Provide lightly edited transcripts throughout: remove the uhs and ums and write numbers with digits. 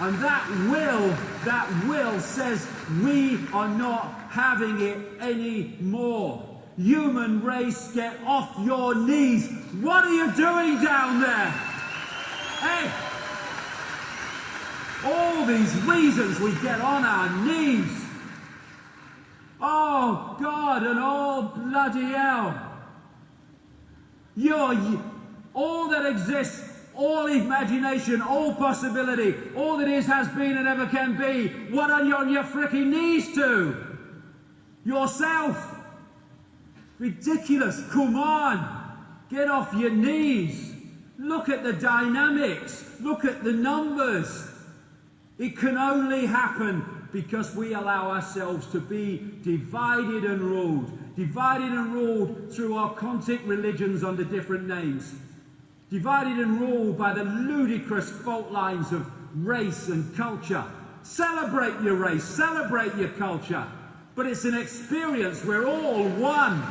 And that will says we are not having it anymore. Human race, get off your knees. What are you doing down there? Hey, all these reasons we get on our knees. Oh God, and oh bloody hell. All that exists, all imagination, all possibility, all that is, has been, and ever can be. What are you on your frickin' knees to? Yourself. Ridiculous. Come on. Get off your knees. Look at the dynamics. Look at the numbers. It can only happen because we allow ourselves to be divided and ruled. Divided and ruled through our Contic religions under different names. Divided and ruled by the ludicrous fault lines of race and culture. Celebrate your race, celebrate your culture. But it's an experience, we're all one.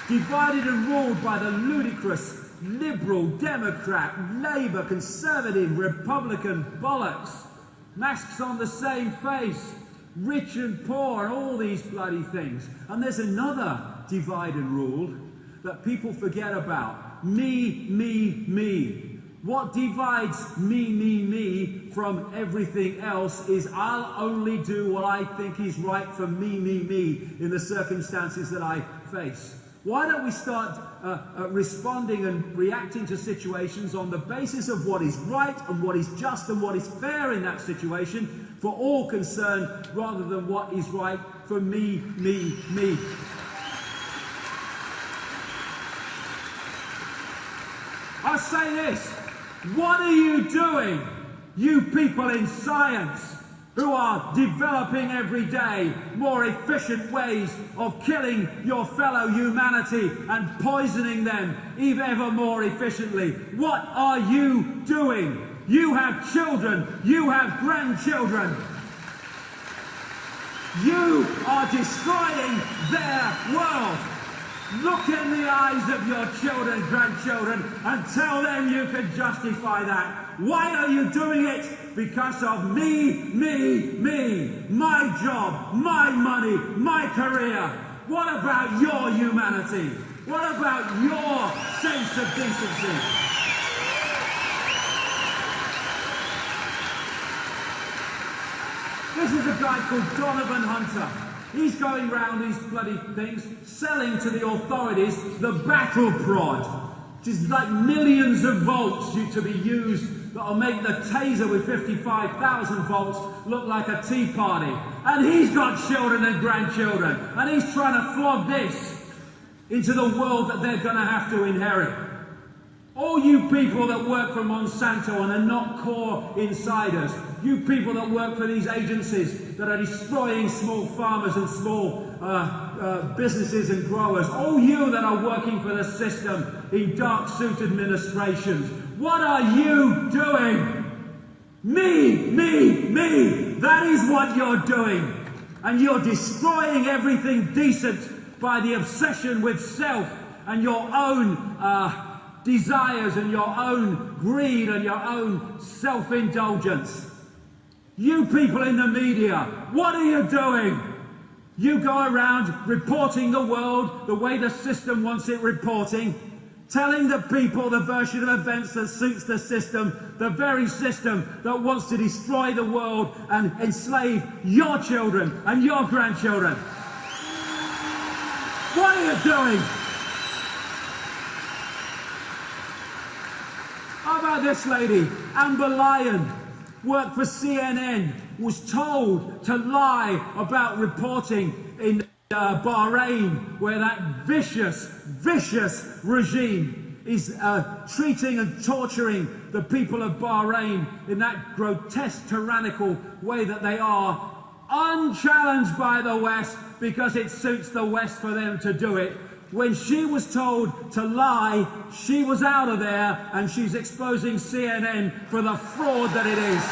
Divided and ruled by the ludicrous Liberal, Democrat, Labour, Conservative, Republican bollocks. Masks on the same face. Rich and poor, and all these bloody things. And there's another divide and rule that people forget about. Me, me, me. What divides me from everything else is I'll only do what I think is right for me in the circumstances that I face. Why don't we start responding and reacting to situations on the basis of what is right and what is just and what is fair in that situation for all concerned, rather than what is right for me. I'll say this. What are you doing, you people in science, who are developing every day more efficient ways of killing your fellow humanity and poisoning them ever more efficiently? What are you doing? You have children, you have grandchildren. You are destroying their world. Look in the eyes of your children, grandchildren, and tell them you can justify that. Why are you doing it? Because of me. My job, my money, my career. What about your humanity? What about your sense of decency? This is a guy called Donovan Hunter. He's going round these bloody things, selling to the authorities the battle prod, which is like millions of volts to be used that'll make the taser with 55,000 volts look like a tea party. And he's got children and grandchildren, and he's trying to flog this into the world that they're going to have to inherit. All you people that work for Monsanto and are not core insiders, you people that work for these agencies that are destroying small farmers and small businesses and growers, all you that are working for the system in dark suit administrations, what are you doing? Me. That is what you're doing. And you're destroying everything decent by the obsession with self and your own desires and your own greed and your own self-indulgence. You people in the media, what are you doing? You go around reporting the world the way the system wants it reporting, telling the people the version of events that suits the system, the very system that wants to destroy the world and enslave your children and your grandchildren. What are you doing? How about this lady, Amber Lyon, worked for CNN, was told to lie about reporting in Bahrain, where that vicious regime is treating and torturing the people of Bahrain in that grotesque, tyrannical way that they are, unchallenged by the West because it suits the West for them to do it. When she was told to lie, she was out of there, and she's exposing CNN for the fraud that it is.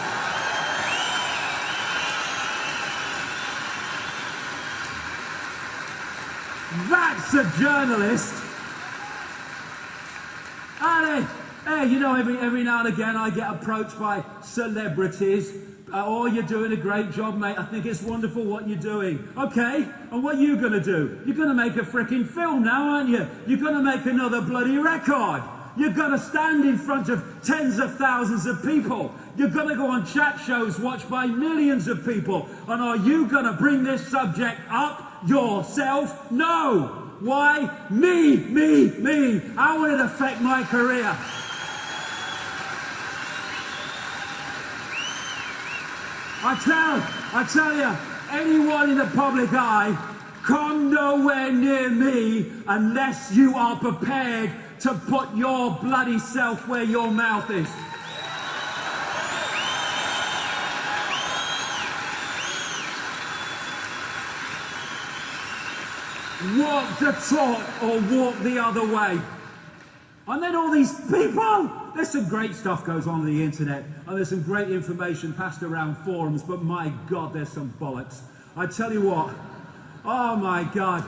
That's a journalist. And Hey, you know, every now and again I get approached by celebrities. Oh, you're doing a great job, mate. I think it's wonderful what you're doing. Okay, and what are you going to do? You're going to make a freaking film now, aren't you? You're going to make another bloody record. You're going to stand in front of tens of thousands of people. You're going to go on chat shows watched by millions of people. And are you going to bring this subject up yourself? No. Why? Me. How will it affect my career? I tell you, anyone in the public eye, come nowhere near me unless you are prepared to put your bloody self where your mouth is. Walk the talk or walk the other way. And then all these people, there's some great stuff goes on the internet, and there's some great information passed around forums, but my God, there's some bollocks. I tell you what, oh my God.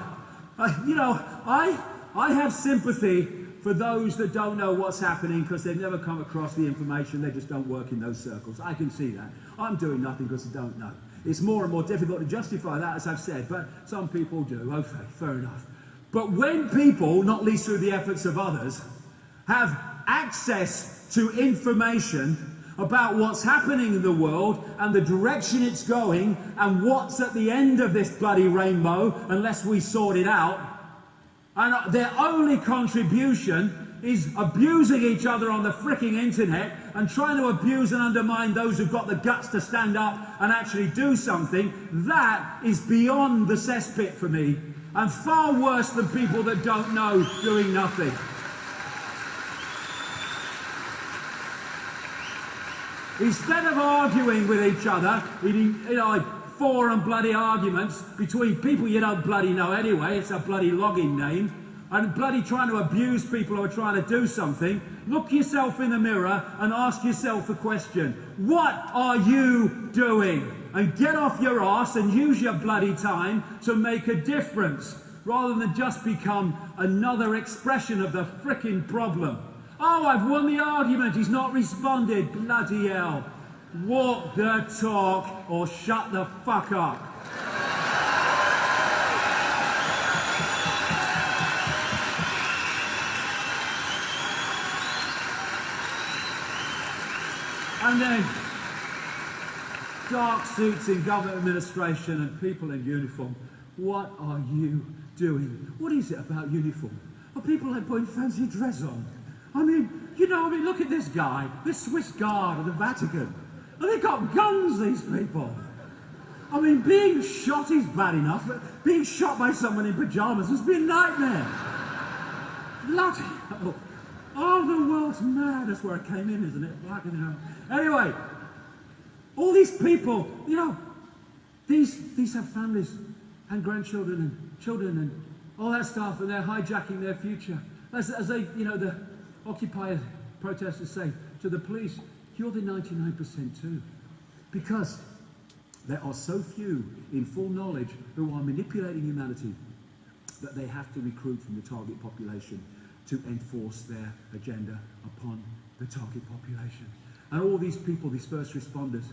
You know, I have sympathy for those that don't know what's happening because they've never come across the information, they just don't work in those circles. I can see that. I'm doing nothing because I don't know. It's more and more difficult to justify that, as I've said, but some people do. Okay, fair enough. But when people, not least through the efforts of others, have access to information about what's happening in the world and the direction it's going and what's at the end of this bloody rainbow, unless we sort it out, and their only contribution is abusing each other on the fricking internet and trying to abuse and undermine those who've got the guts to stand up and actually do something, that is beyond the cesspit for me, and far worse than people that don't know doing nothing. Instead of arguing with each other, forum bloody arguments between people you don't bloody know anyway, it's a bloody login name, and bloody trying to abuse people who are trying to do something, look yourself in the mirror and ask yourself a question. What are you doing? And get off your arse and use your bloody time to make a difference, rather than just become another expression of the fricking problem. Oh, I've won the argument, he's not responded. Bloody hell. Walk the talk or shut the fuck up. And then dark suits in government administration and people in uniform. What are you doing? What is it about uniform? Are people like putting fancy dress on? I mean, look at this guy, this Swiss guard of the Vatican. And they've got guns, these people. I mean, being shot is bad enough, but being shot by someone in pyjamas must be a nightmare. Bloody hell. Oh, the world's mad. That's where it came in, isn't it? Fucking hell. Anyway, all these people, these have families and grandchildren and children and all that stuff, and they're hijacking their future. As they, the Occupy protesters say to the police, you're the 99% too. Because there are so few in full knowledge who are manipulating humanity that they have to recruit from the target population to enforce their agenda upon the target population. And all these people, these first responders,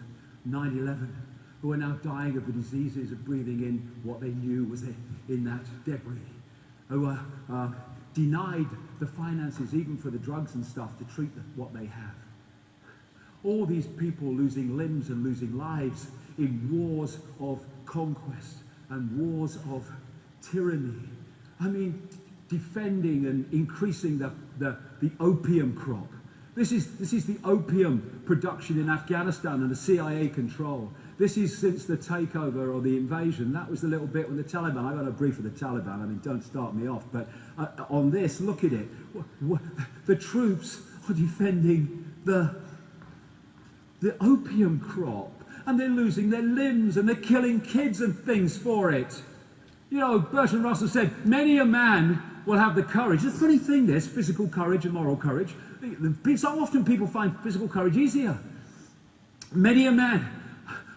9/11, who are now dying of the diseases of breathing in what they knew was in that debris, who are denied the finances even for the drugs and stuff to treat what they have. All these people losing limbs and losing lives in wars of conquest and wars of tyranny. I mean, defending and increasing the opium crop. This is the opium production in Afghanistan and the CIA control. This is since the takeover or the invasion. That was the little bit when the Taliban, I got a brief of the Taliban, I mean, don't start me off, but on this, look at it. The troops are defending the opium crop, and they're losing their limbs, and they're killing kids and things for it. Bertrand Russell said, many a man will have the courage. It's a funny thing, this, physical courage and moral courage. So often people find physical courage easier. Many a man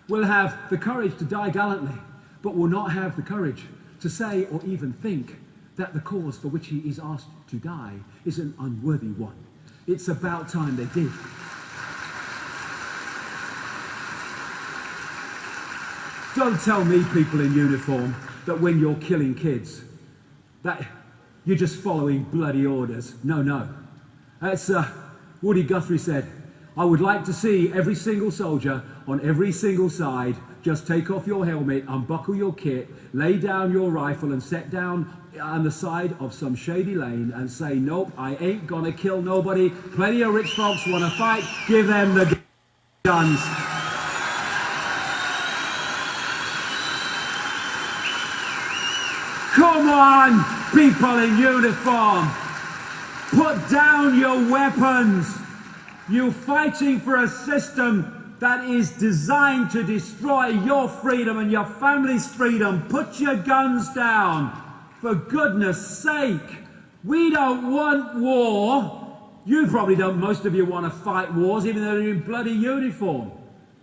will have the courage to die gallantly, but will not have the courage to say or even think that the cause for which he is asked to die is an unworthy one. It's about time they did. Don't tell me, people in uniform, that when you're killing kids, that you're just following bloody orders. No, no. As Woody Guthrie said, I would like to see every single soldier on every single side just take off your helmet, unbuckle your kit, lay down your rifle and sit down on the side of some shady lane and say, nope, I ain't gonna kill nobody. Plenty of rich folks want to fight, give them the guns. Come on, people in uniform, put down your weapons. You're fighting for a system that is designed to destroy your freedom and your family's freedom. Put your guns down, for goodness sake. We don't want war. You probably don't, most of you want to fight wars, even though they're in bloody uniform.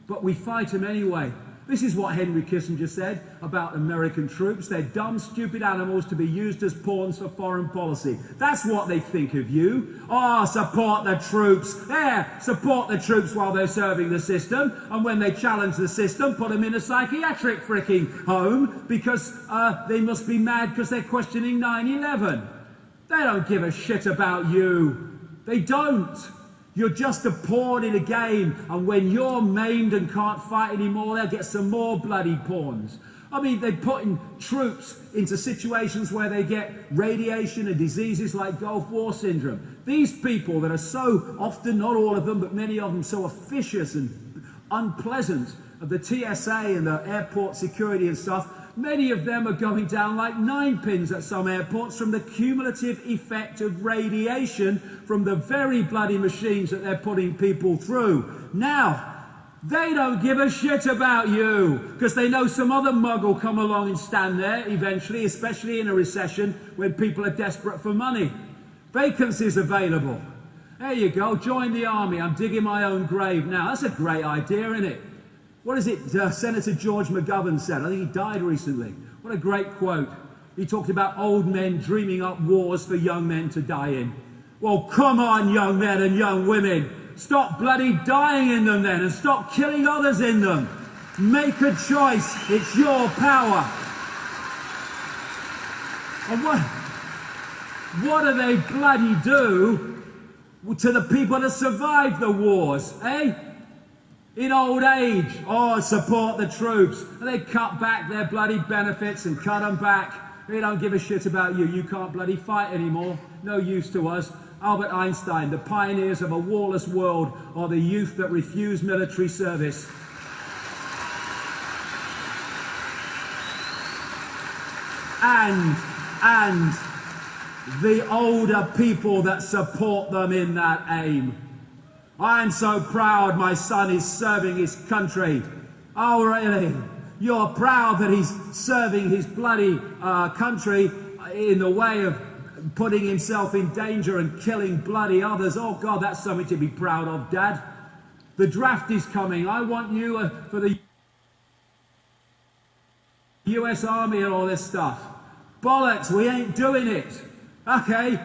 But we fight them anyway. This is what Henry Kissinger said about American troops. They're dumb, stupid animals to be used as pawns for foreign policy. That's what they think of you. Oh, support the troops. There, support the troops while they're serving the system. And when they challenge the system, put them in a psychiatric freaking home because they must be mad because they're questioning 9/11. They don't give a shit about you. They don't. You're just a pawn in a game, and when you're maimed and can't fight anymore, they'll get some more bloody pawns. I mean, they're putting troops into situations where they get radiation and diseases like Gulf War syndrome. These people that are so often, not all of them, but many of them, so officious and unpleasant of the TSA and the airport security and stuff, many of them are going down like 9 pins at some airports from the cumulative effect of radiation from the very bloody machines that they're putting people through. Now, they don't give a shit about you because they know some other mug will come along and stand there eventually, especially in a recession when people are desperate for money. Vacancies available. There you go, join the army. I'm digging my own grave now. That's a great idea, isn't it? What is it Senator George McGovern said? I think he died recently. What a great quote. He talked about old men dreaming up wars for young men to die in. Well, come on, young men and young women. Stop bloody dying in them then and stop killing others in them. Make a choice. It's your power. And what do they bloody do to the people that survived the wars, eh? In old age, oh, support the troops. And they cut back their bloody benefits and cut them back. They don't give a shit about you. You can't bloody fight anymore. No use to us. Albert Einstein, the pioneers of a warless world are the youth that refuse military service. And the older people that support them in that aim. I'm so proud my son is serving his country. Oh, really? You're proud that he's serving his bloody country in the way of putting himself in danger and killing bloody others. Oh, God, that's something to be proud of, Dad. The draft is coming. I want you for the US Army and all this stuff. Bollocks, we ain't doing it. Okay.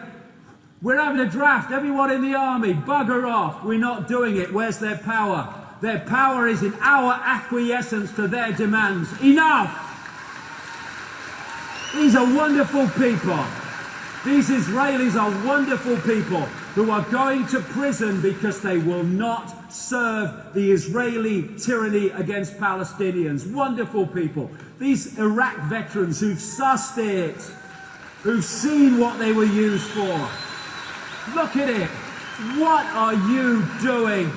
We're having a draft. Everyone in the army, bugger off. We're not doing it. Where's their power? Their power is in our acquiescence to their demands. Enough! These are wonderful people. These Israelis are wonderful people who are going to prison because they will not serve the Israeli tyranny against Palestinians. Wonderful people. These Iraq veterans who've sussed it, who've seen what they were used for. Look at it. What are you doing?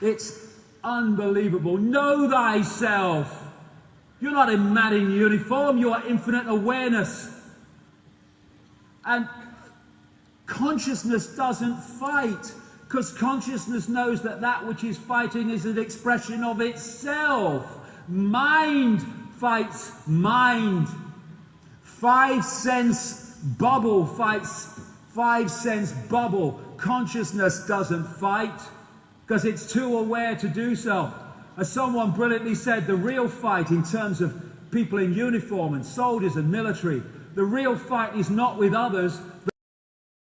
It's unbelievable. Know thyself. You're not a man in uniform. You are infinite awareness. And consciousness doesn't fight because consciousness knows that that which is fighting is an expression of itself. Mind fights mind. 5 sense bubble fights 5 sense bubble. Consciousness doesn't fight because it's too aware to do so. As someone brilliantly said, the real fight in terms of people in uniform and soldiers and military, the real fight is not with others.